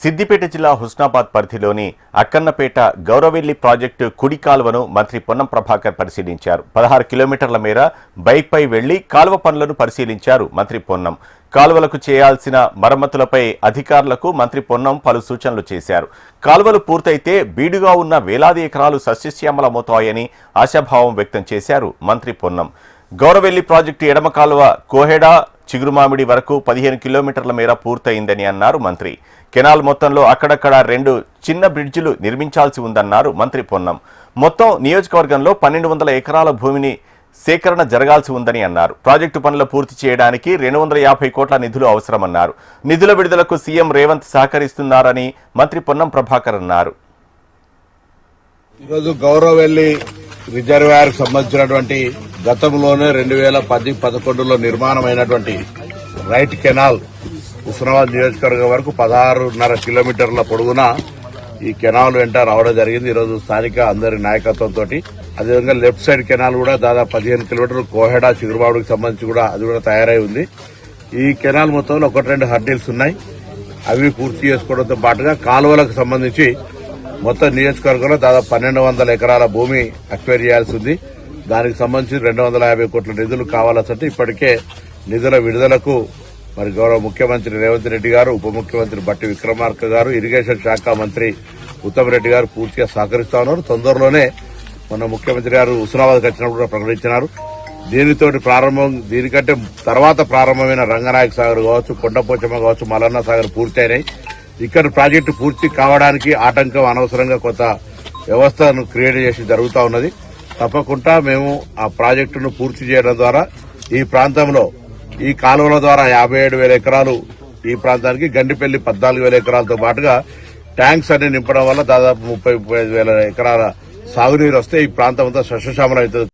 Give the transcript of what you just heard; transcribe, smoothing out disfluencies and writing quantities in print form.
సిద్దిపేట జిల్లా హుస్నాబాద్ పరిధిలోని అక్కన్నపేట గౌరవెల్లి ప్రాజెక్టు కుడి కాలువను మంత్రి పొన్నం ప్రభాకర్ పరిశీలించారు. 16 కిలోమీటర్ల మేర బైక్పై వెళ్లి కాలువ పనులను పరిశీలించారు మంత్రి పొన్నం. కాలువలకు చేయాల్సిన మరమ్మతులపై అధికారులకు మంత్రి పొన్నం పలు సూచనలు చేశారు. కాలువలు పూర్తయితే బీడుగా ఉన్న వేలాది ఎకరాలు సస్యశ్యామలమవుతాయని ఆశాభావం వ్యక్తం చేశారు మంత్రి పొన్నం. గౌరవెల్లి ప్రాజెక్టు ఎడమ కాలువ కోహెడా చిగురుమామిడి వరకు 15 కిలోమీటర్ల మేర పూర్తయిందని అన్నారు మంత్రి. కెనాల్ మొత్తంలో అక్కడక్కడ 2 చిన్న బ్రిడ్జిలు నిర్మించాల్సి ఉందన్నారు మంత్రి పొన్నం. మొత్తం నియోజకవర్గంలో 1200 ఎకరాల భూమిని సేకరణ జరగాల్సి ఉందని అన్నారు. ప్రాజెక్టు పనులు పూర్తి చేయడానికి 250 కోట్ల నిధులు అవసరమన్నారు. నిధుల విడుదలకు సీఎం రేవంత్ సహకరిస్తున్నారని మంత్రి పొన్నం ప్రభాకర్ అన్నారు. ఈరోజు గౌరవెల్లి రిజర్వాయర్ సంబంధించినటువంటి గతంలోనే 2010-11లో నిర్మాణమైనటువంటి రైట్ కెనాల్ హుస్నాబాద్ నియోజకవర్గం వరకు 16.5 కిలోమీటర్ల పొడవున ఈ కెనాల్ వెంట రావడం జరిగింది. ఈరోజు స్థానిక అందరి నాయకత్వంతో అదేవిధంగా లెఫ్ట్ సైడ్ కెనాల్ కూడా దాదాపు 15 కిలోమీటర్లు కోహెడా చిగురుబావుడికి సంబంధించి కూడా అది కూడా తయారై ఉంది. ఈ కెనాల్ మొత్తంలో 1-2 హర్డిల్స్ ఉన్నాయి. అవి పూర్తి చేసుకోవడంతో పాటుగా కాలువలకు సంబంధించి మొత్తం నియోజకవర్గంలో దాదాపు 1200 ఎకరాల భూమి అక్వైర్ చేయాల్సి ఉంది. దానికి సంబంధించి 250 కోట్ల నిధులు కావాల్సి ఇప్పటికే నిధుల విడుదలకు మరి గౌరవ ముఖ్యమంత్రి రేవంత్ రెడ్డి గారు, ఉప ముఖ్యమంత్రి బట్టి విక్రమార్క గారు, ఇరిగేషన్ శాఖ మంత్రి ఉత్తమ్ రెడ్డి గారు పూర్తిగా సహకరిస్తా ఉన్నారు. తొందరలోనే మన ముఖ్యమంత్రి గారు హుస్నాబాద్కి వచ్చినప్పుడు కూడా ప్రకటించినారు. దీనికంటే తర్వాత ప్రారంభమైన రంగనాయక సాగర్ కావచ్చు, కొండపోచమ్మ కావచ్చు, మల్లన్న సాగర్ పూర్తి అయినాయి. ఇక్కడ ప్రాజెక్టు పూర్తి కావడానికి ఆటంకం అనవసరంగా కొత్త వ్యవస్థను క్రియేట్ చేసి జరుగుతూ ఉన్నది. తప్పకుండా మేము ఆ ప్రాజెక్టును పూర్తి చేయడం ద్వారా ఈ ప్రాంతంలో ఈ కాలువల ద్వారా 57,000 ఎకరాలు ఈ ప్రాంతానికి, గండిపల్లి 14,000 ఎకరాలతో పాటుగా ట్యాంక్స్ అన్ని నింపడం వల్ల దాదాపు 35,000 ఎకరాల సాగునీరు వస్తే ఈ ప్రాంతం అంతా సస్యశ్యామలం అవుతుంది.